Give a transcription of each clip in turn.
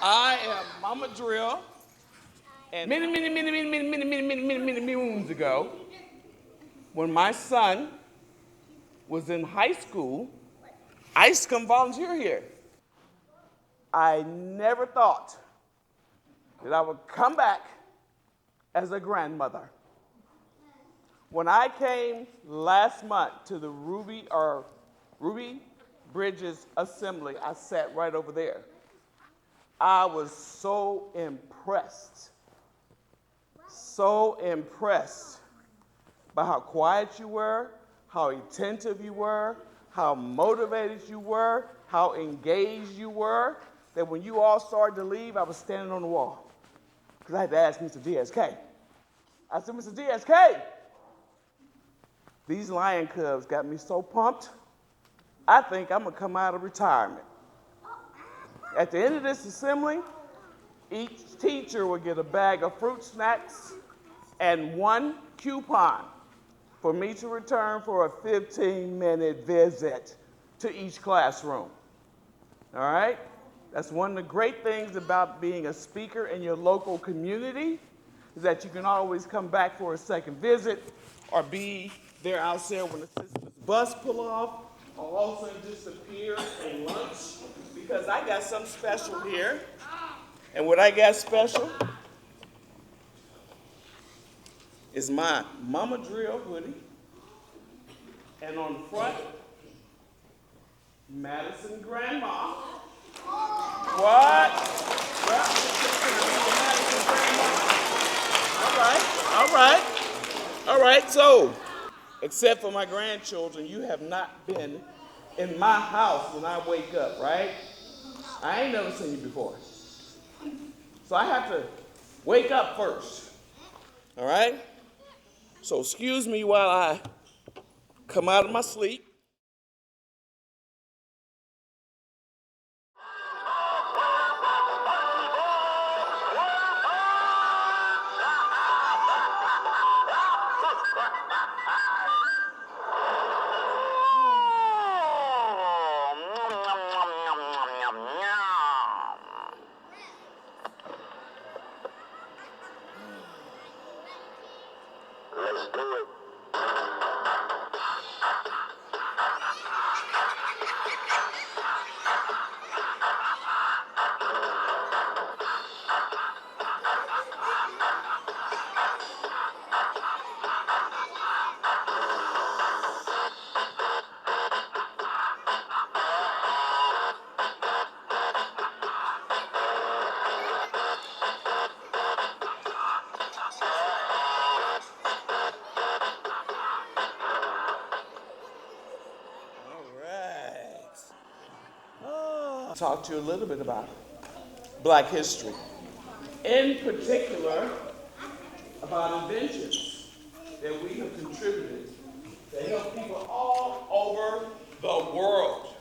I am Mama Drill, and many moons ago, when my son was in high school, I used to come volunteer here. I never thought that I would come back as a grandmother. When I came last month to the Ruby Bridges Assembly, I sat right over there. I was so impressed by how quiet you were, how attentive you were, how motivated you were, how engaged you were, that when you all started to leave, I was standing on the wall. Because I had to ask Mr. DSK. I said, Mr. DSK, these lion cubs got me so pumped, I think I'm gonna come out of retirement. At the end of this assembly, each teacher will get a bag of fruit snacks and one coupon for me to return for a 15-minute visit to each classroom. All right? That's one of the great things about being a speaker in your local community, is that you can always come back for a second visit or be there out there when the system's bus pull off, or also disappear at lunch, because I got something special here. And what I got special is my Mama Drill hoodie, and on the front, Madison Grandma. What? Well, Madison Grandma. All right. So, except for my grandchildren, you have not been in my house when I wake up, right? I ain't never seen you before. So I have to wake up first, all right? So excuse me while I come out of my sleep. Let's do it. Talk to you a little bit about Black history. In particular, about inventions that we have contributed to help people all over the world,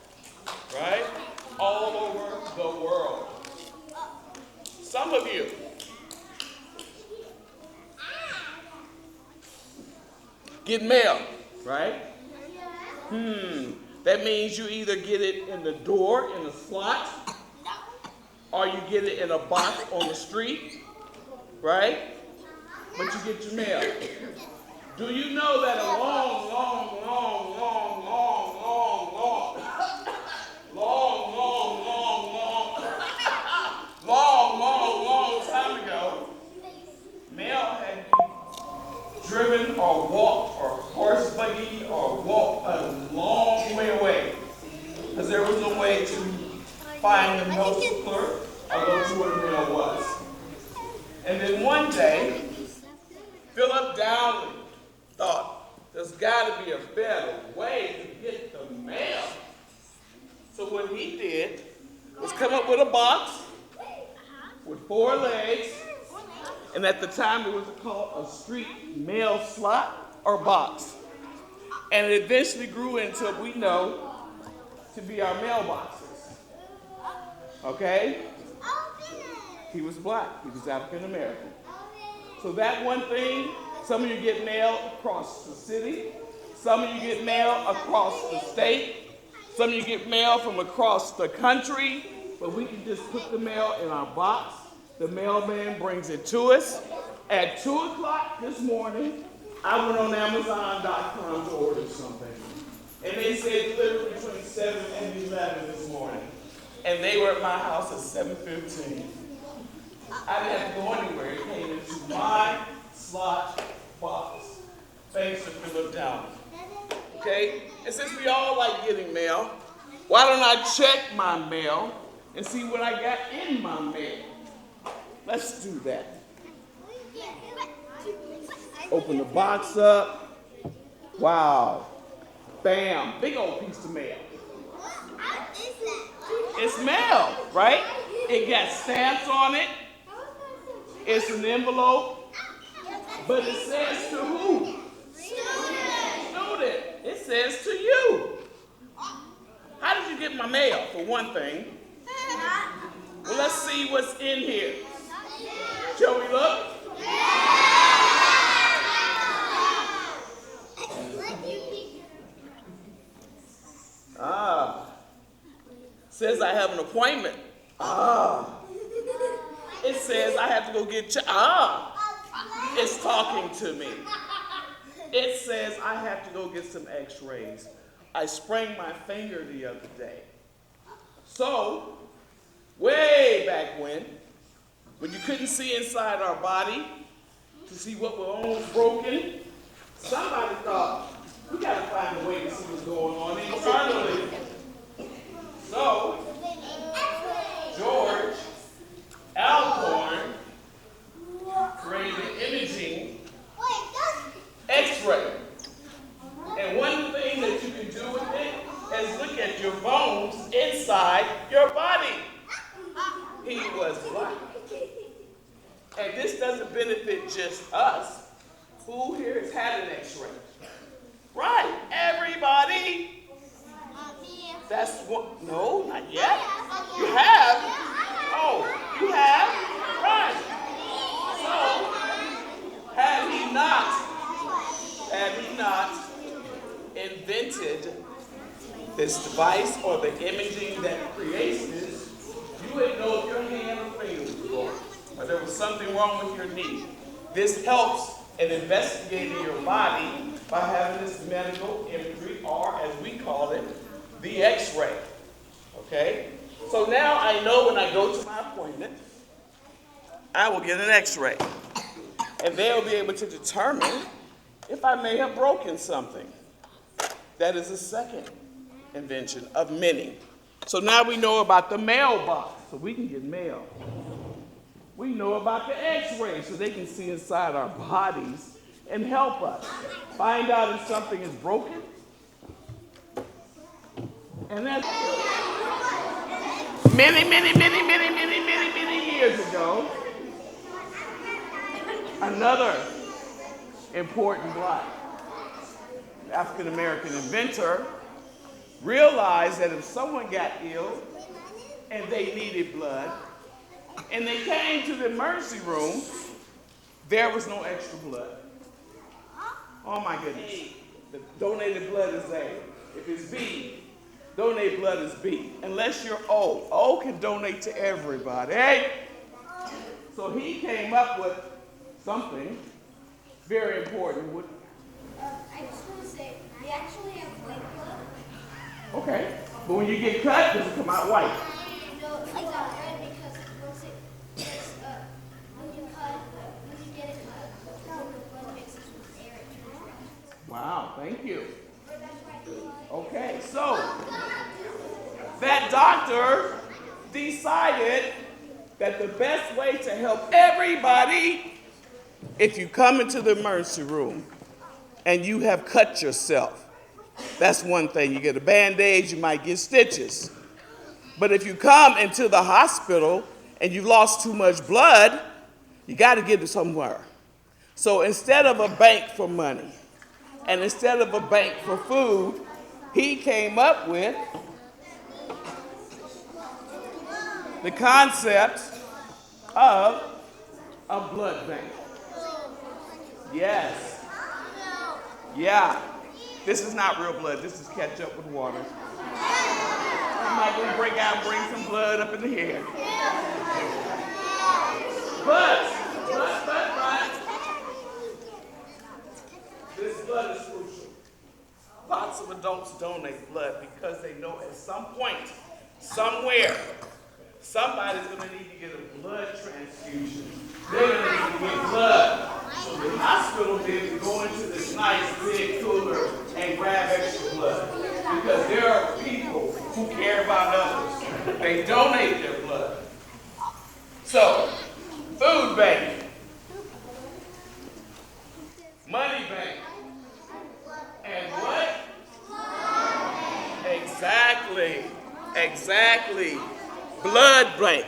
right? All over the world. Some of you get mail, right? That means you either get it in the door, in a slot, or you get it in a box on the street, right? But you get your mail. Do you know that a long time ago, mail had been driven or walked or horse buggy or walked a long way away, because there was no way to find the postal clerk or go to where the mail was. And then one day, Philip Dowling thought there's got to be a better way to get the mail. So what he did was come up with a box with 4 legs, and at the time it was called a street mail slot or box. And it eventually grew into what we know to be our mailboxes. Okay? He was Black. He was African American. So that one thing, some of you get mail across the city. Some of you get mail across the state. Some of you get mail from across the country. but we can just put the mail in our box. The mailman brings it to us. At 2 o'clock this morning, I went on Amazon.com to order something. And they said delivered between 7 and 11 this morning. And they were at my house at 7:15. I didn't have to go anywhere. It came into my slot box. Thanks if you look down. Okay? And since we all like getting mail, why don't I check my mail and see what I got in my mail? Let's do that. Open the box up. Wow. Bam. Big old piece of mail. It's mail, right? It got stamps on it. It's an envelope. But it says to who? Student. It says to you. How did you get my mail, for one thing? Well, let's see what's in here. Shall we look? Says I have an appointment. It says I have to go get it's talking to me. It says I have to go get some x-rays. I sprained my finger the other day. So, way back when you couldn't see inside our body to see what was almost broken, somebody thought, we got to find a way to see what's going on internally. So, George Alcorn created imaging x-ray. And one thing that you can do with it is look at your bones inside your body. He was black. And this doesn't benefit just us. Who here has had an x-ray? Right, everybody. That's what, no, not yet. You have? Oh, you have? Right. So, had he not invented this device or the imaging that creates this, you wouldn't know if your hand or finger was wrong, or there was something wrong with your knee. This helps in investigating your body by having this medical imagery, or as we call it, the x-ray. Okay? So now I know when I go to my appointment, I will get an x-ray. And they'll be able to determine if I may have broken something. That is a second invention of many. So now we know about the mailbox, so we can get mail. We know about the x-ray, so they can see inside our bodies and help us find out if something is broken. And that's many years ago, another important black African-American inventor realized that if someone got ill and they needed blood and they came to the emergency room, there was no extra blood. Oh my goodness. The donated blood is A. If it's B, donate blood is B. Unless you're O. O can donate to everybody. Hey? So he came up with something very important. I just want to say, we actually have white blood. Okay. But when you get cut, does it come out white? No, it comes out red because once it gets, when you get it cut, the blood mixes with air, it turns red. Wow, thank you. Okay, so that doctor decided that the best way to help everybody, if you come into the emergency room and you have cut yourself, that's one thing. You get a Band-Aid, you might get stitches. But if you come into the hospital and you lost too much blood, you got to get it somewhere. So instead of a bank for money and instead of a bank for food, he came up with the concept of a blood bank. Yes. Yeah. This is not real blood. This is ketchup with water. I'm not y'all gonna break out and bring some blood up in the air. But, this blood is crucial. Lots of adults donate blood because they know at some point, somewhere, somebody's going to need to get a blood transfusion. They're going to need to get blood. So the hospital needs to go into this nice big cooler and grab extra blood. Because there are people who care about others. They donate their blood. So, food bank, money bank, and what? Exactly. Blood bank.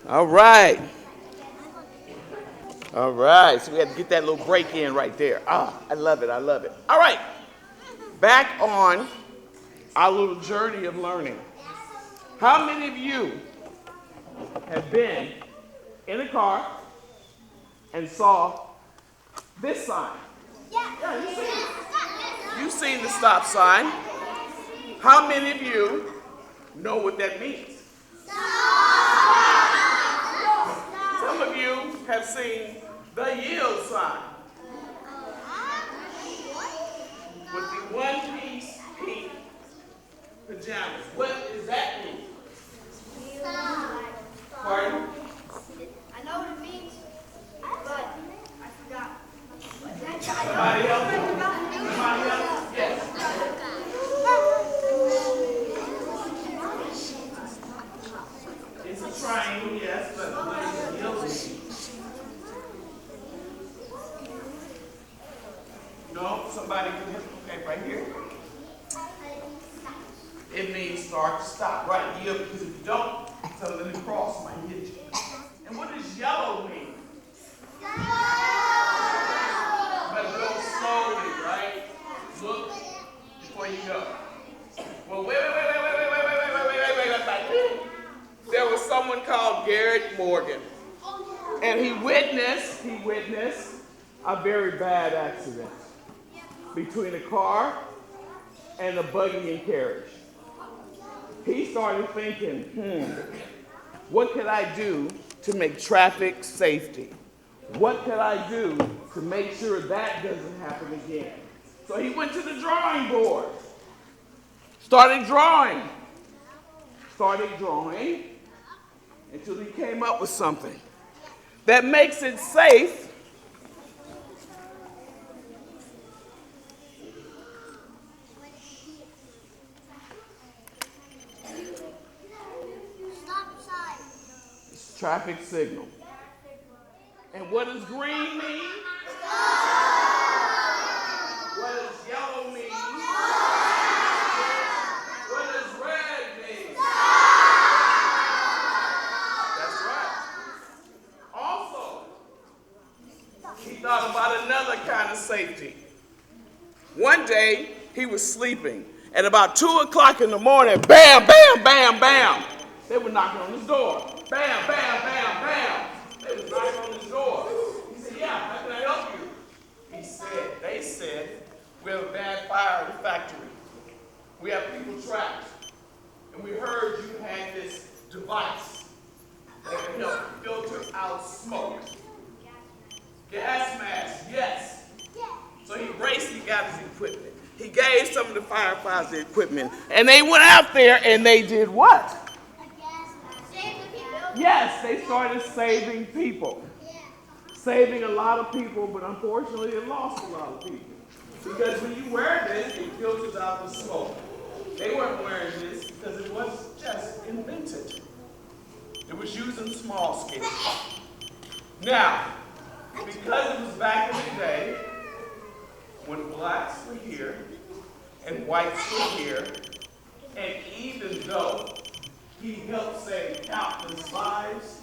All right. So we had to get that little break in right there. I love it. All right. Back on our little journey of learning. How many of you have been in a car and saw this sign? Yeah, you seen it. You've seen the stop sign. How many of you know what that means? Some of you have seen the yield sign with the one-piece pink pajamas. What does that mean? Pardon? I know what it means, but I forgot. Somebody else? Yes. It's a triangle, yes, but what does the yield mean? No, somebody can hit, okay, right here. It means start to stop, right? Yield, because if you don't, something across might hit you. And what does yellow mean? But go slowly, right? Look before you go. Well, wait. There was someone called Garrett Morgan, and he witnessed a very bad accident between a car and a buggy and carriage. He started thinking, what could I do to make traffic safety? What could I do to make sure that doesn't happen again? So he went to the drawing board, started drawing until he came up with something that makes it safe traffic signal. And what does green mean? What does yellow mean? What does red mean? That's right. Also, he thought about another kind of safety. One day, he was sleeping. At about 2 o'clock in the morning, bam, bam, bam, bam. They were knocking on his door. Bam, bam, bam, bam. They were knocking on his door. He said, yeah, how can I help you? They said, we have a bad fire in the factory. We have people trapped. And we heard you had this device that can help filter out smoke. Gas mask, yes. So he raced, he got his equipment. He gave some of the firefighters the equipment. And they went out there and they did what? Yes, they started saving people. Saving a lot of people, but unfortunately it lost a lot of people. Because when you wear this, it filters out the smoke. They weren't wearing this because it was just invented. It was used in small scale. Now, because it was back in the day, when blacks were here and whites were here, and even though he helped save countless lives,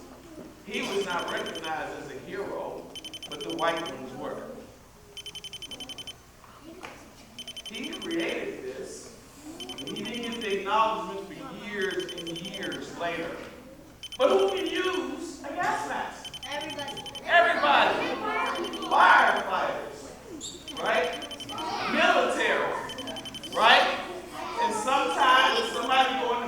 he was not recognized as a hero, but the white ones were. He created this, and he didn't get the acknowledgement for years and years later. But who can use a gas mask? Everybody. Firefighters, right? Military, right? And sometimes if somebody going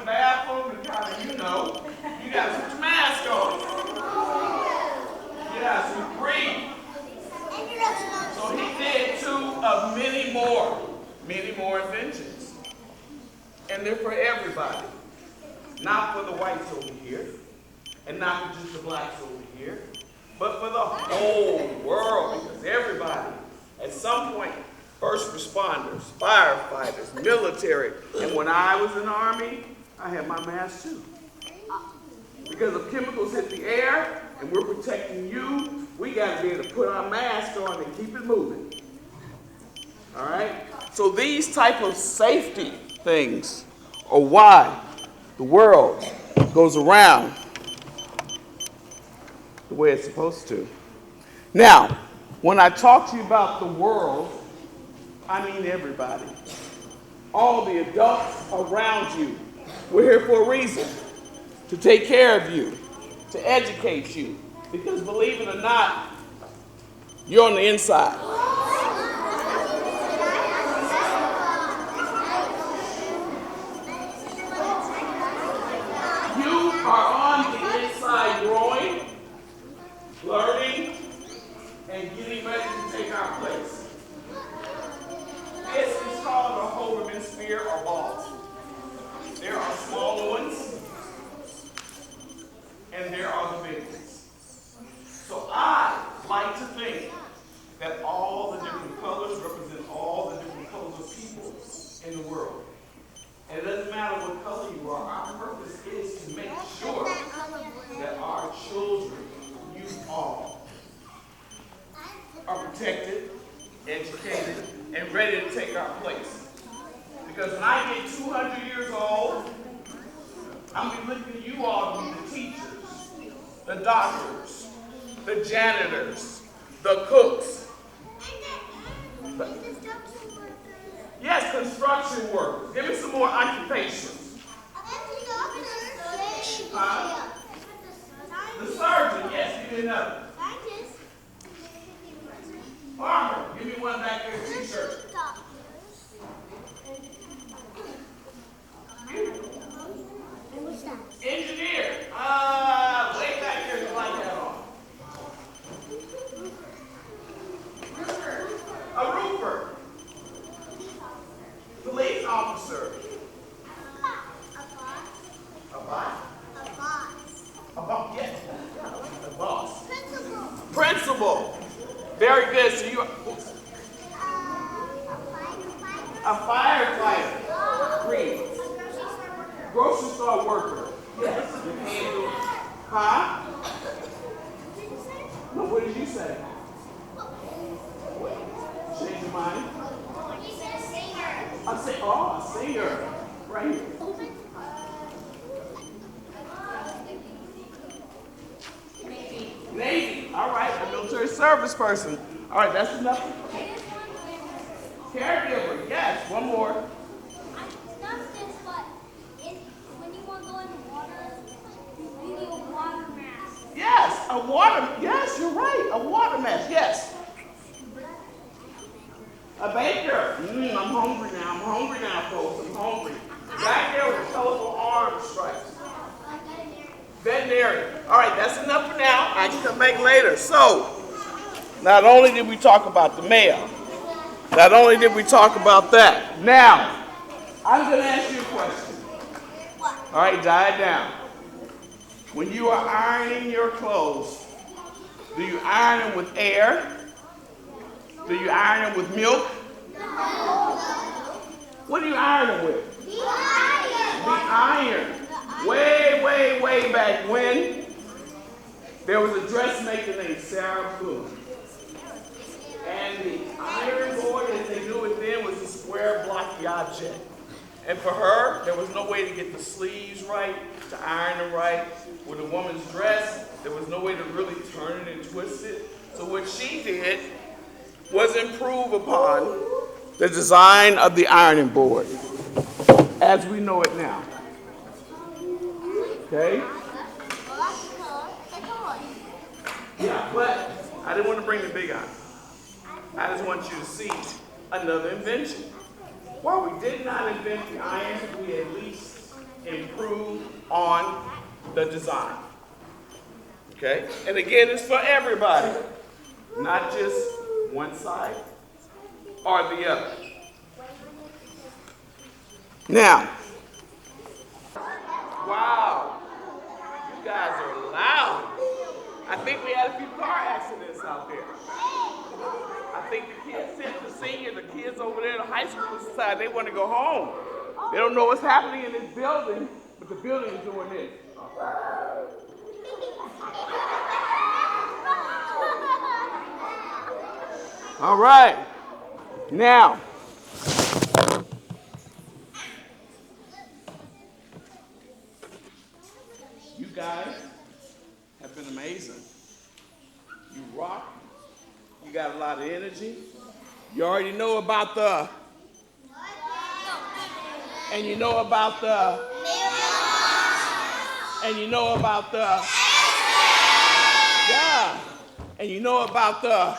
many more inventions. And they're for everybody. Not for the whites over here, and not for just the blacks over here, but for the whole world, because everybody, at some point, first responders, firefighters, military, and when I was in the Army, I had my mask too. Because if chemicals hit the air and we're protecting you, we got to be able to put our mask on and keep it moving. All right? So these type of safety things are why the world goes around the way it's supposed to. Now, when I talk to you about the world, I mean everybody. All the adults around you. We're here for a reason. To take care of you. To educate you. Because believe it or not, you're on the inside. You are on the inside growing, learning, and getting ready to take our place. This is called a Holderman sphere or ball. There are smaller ones, and there are the big ones. So I like to think that all the different colors represent all the different colors of people in the world. And it doesn't matter what color you are, our purpose is to make sure that our children, you all, are protected, educated, and ready to take our place. Because when I get 200 years old, I'm going to be looking at you all to be the teachers, the doctors, the janitors, the cooks. Yes, construction workers. Give me some more occupations. Huh? The surgeon, yes, give me another. Farmer, give me one back there, t-shirt. Engineer, way back here, you like that on. A roofer. Police officer. A boss. A boss, yes. A boss. Principal. Very good. So you are a firefighter. Green. Grocery store worker. Yes. You handle. Huh? No, what did you say? Change your mind? I say, oh, a singer. Right here. Navy. All right, a military service person. All right, that's enough. Caregiver. Yes, one more. Not this, but when you want to go in the water, you need a water mask. Yes, a water. Yes, you're right. A water mask. Yes. A baker. I'm hungry now. I'm hungry now, folks. I'm hungry. Back there with colorful arm stripes. Veterinarian. All right, that's enough for now. I can come back later. So, not only did we talk about the male, not only did we talk about that. Now, I'm going to ask you a question. All right, dial it down. When you are ironing your clothes, do you iron them with air? Do you iron them with milk? What do you iron them with? The iron. Way back when, there was a dressmaker named Sarah Bloom. And the iron board, as they knew it then, was a square blocky object. And for her, there was no way to get the sleeves right, to iron them right. With a woman's dress, there was no way to really turn it and twist it. So what she did was improve upon the design of the ironing board as we know it now. Okay? Yeah, but I didn't want to bring the big iron. I just want you to see another invention. While we did not invent the iron, we at least improved on the design. Okay? And again, it's for everybody, not just one side or the other. Now, wow, you guys are loud. I think we had a few car accidents out there. I think the kids sent the senior, the kids over there, the high school side, they want to go home. They don't know what's happening in this building, but the building is doing this. All right. Now, you guys have been amazing. You rock. You got a lot of energy. You already know about the, and you know about the, and you know about the, yeah, and you know about the,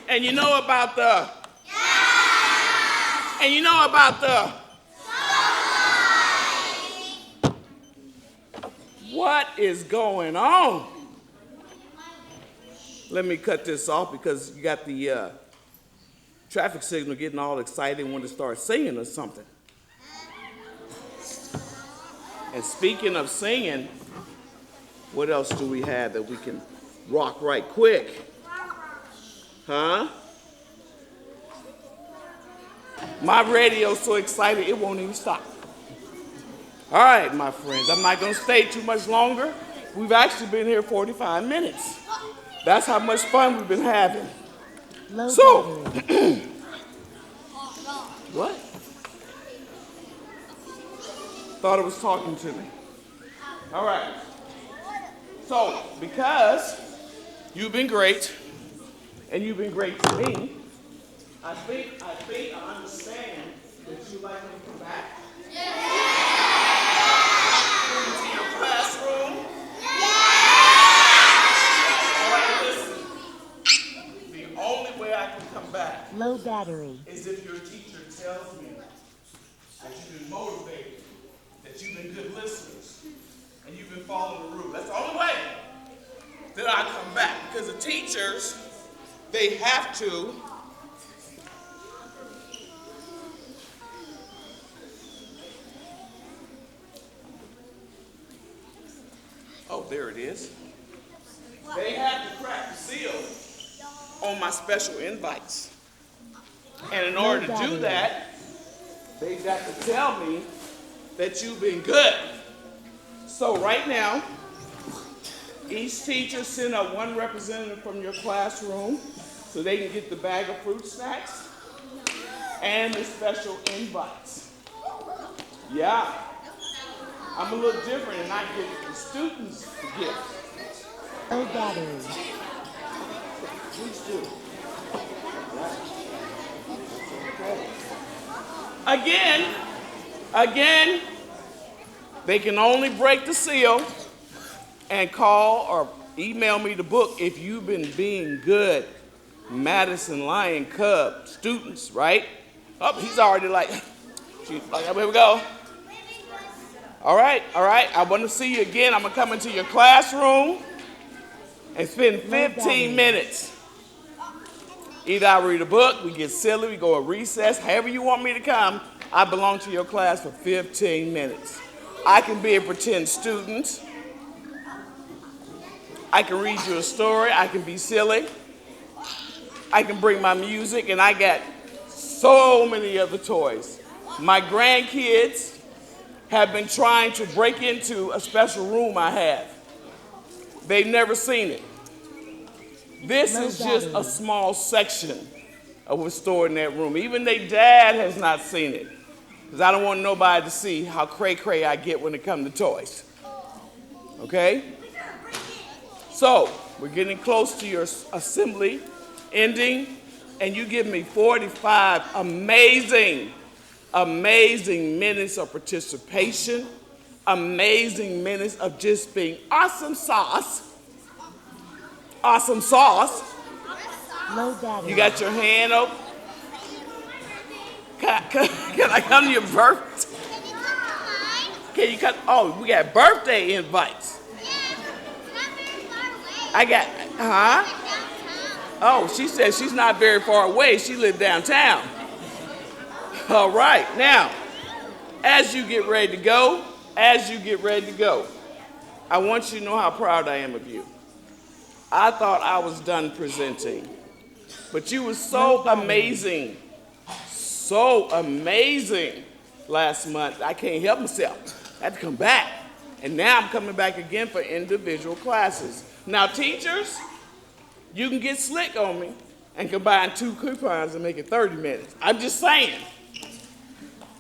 and you know about the, and you know about the. What is going on? Let me cut this off because you got the traffic signal getting all excited and want to start singing or something. And speaking of singing, what else do we have that we can rock right quick? Huh? My radio's so excited it won't even stop. All right, my friends, I'm not going to stay too much longer. We've actually been here 45 minutes. That's how much fun we've been having. So, what? Thought it was talking to me. All right. So, because you've been great, and you've been great to me, I think I understand that you like me to come back. Into your classroom. All right, listen. The only way I can come back Low battery. is if your teacher tells me that you've been motivated, that you've been good listeners, and you've been following the rules. That's the only way that I come back. Because the teachers, they have to there it is. They have to crack the seal on my special invites. And in order to do that, they've got to tell me that you've been good. So right now, each teacher send out one representative from your classroom so they can get the bag of fruit snacks and the special invites. Yeah. I'm a little different and I give the students the gift. Low battery. Please do. Again, they can only break the seal and call or email me the book if you've been being good Madison Lion Cub students, right? Oh, he's already like, here we go. All right. I want to see you again. I'm going to come into your classroom and spend 15 minutes. Either I read a book, we get silly, we go to recess, however you want me to come, I belong to your class for 15 minutes. I can be a pretend student. I can read you a story. I can be silly. I can bring my music, and I got so many other toys. My grandkids have been trying to break into a special room I have. They've never seen it. This is just a small section of what's stored in that room. Even their dad has not seen it. Because I don't want nobody to see how cray-cray I get when it comes to toys. Okay? So, we're getting close to your assembly ending, and you give me 45 amazing minutes of participation, amazing minutes of just being awesome sauce. Awesome sauce. Low battery. You got your hand up. Can I come to your birthday? Can you come? Oh, we got birthday invites. I got, huh? Oh, she said she's not very far away. She lives downtown. All right, now, as you get ready to go, I want you to know how proud I am of you. I thought I was done presenting, but you were so amazing last month. I can't help myself. I had to come back. And now I'm coming back again for individual classes. Now, teachers, you can get slick on me and combine 2 coupons and make it 30 minutes. I'm just saying,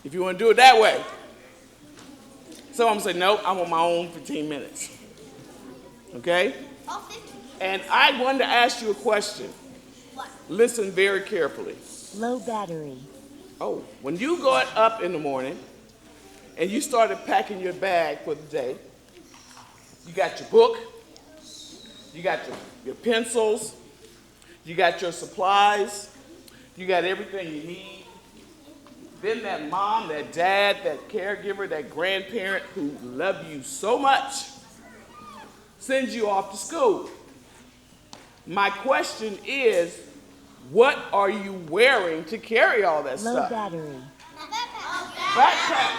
if you want to do it that way. So I'm going to say, no, I want my own 15 minutes. Okay? And I wanted to ask you a question. Listen very carefully. Low battery. Oh, when you got up in the morning and you started packing your bag for the day, you got your book, you got your pencils, you got your supplies, you got everything you need. Then that mom, that dad, that caregiver, that grandparent who love you so much sends you off to school. My question is, what are you wearing to carry all that Low stuff? battery. Backpack.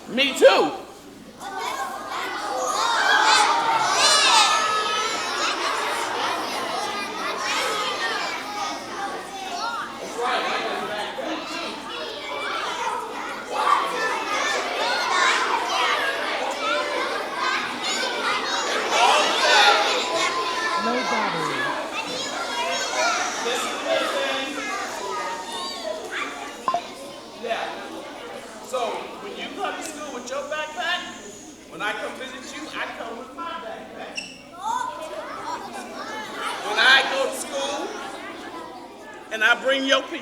Me too. Low battery. Yeah. So when you come to school with your backpack, when I come visit you, I come with my backpack. When I go to school and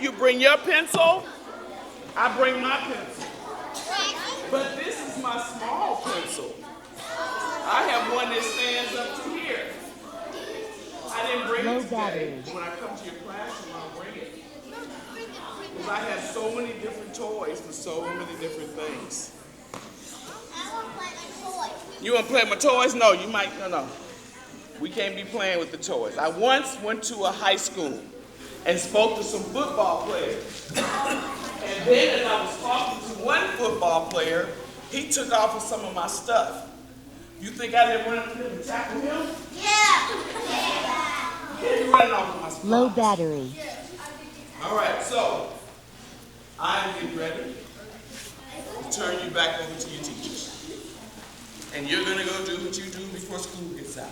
you bring your pencil, I bring my pencil. But this is my small pencil. I have one that stands up to here. I didn't bring Low it today. battery. When I come to your classroom, I'll bring it. Because I have so many different toys for so many different things. You want to play with my toys? No, you might, no. We can't be playing with the toys. I once went to a high school and spoke to some football players. And then as I was talking to one football player, he took off with some of my stuff. You think I didn't run up to him and tackle him? Yeah, you running off with my stuff. Low battery. All right, so I'm getting ready to turn you back over to your teachers. And you're going to go do what you do before school gets out.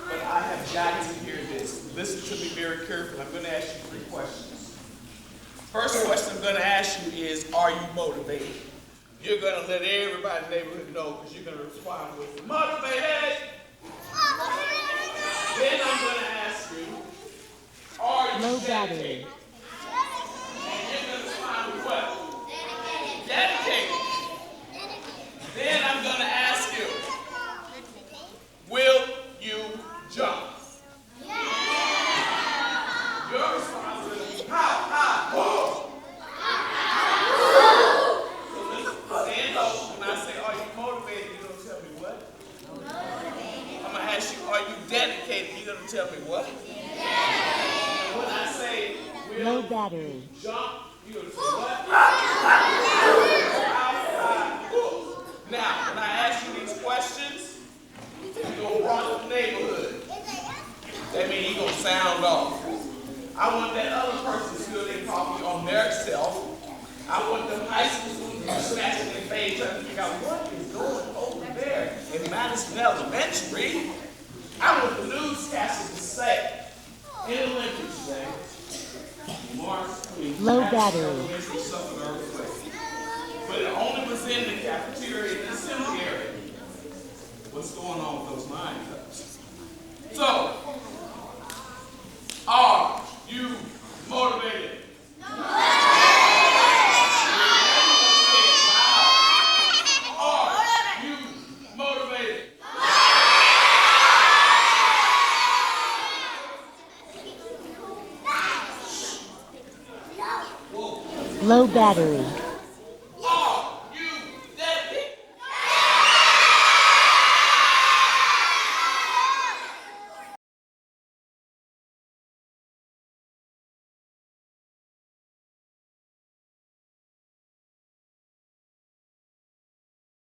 But I have got to hear this. Listen to me very carefully. I'm going to ask you 3 questions. First question I'm going to ask you is, are you motivated? You're going to let everybody in the neighborhood know because you're going to respond with, motivated. Then I'm going to ask you, are you Low dedicated? battery. And you're going to respond with what? Dedicated. Then I'm going to ask you, will you jump? Your response is, ha, whoa. So listen, stand up. When I say, are you motivated, you're going to tell me what? I'm going to ask you, are you dedicated? You're going to tell me what? And when I say, will Low battery. you jump, you're going to say what? Now, when I ask you these questions, you're going to run the neighborhood. That means you're going to sound off. I want that other person to feel their coffee on their self. I want them high school students snatching their face trying to figure out what is going over there in Madison Elementary. I want the newscasters to say, in Inventors today, Low battery. But it only was in the cafeteria and the assembly area. What's going on with those line cuts? So, are you motivated? Are you motivated? Low battery.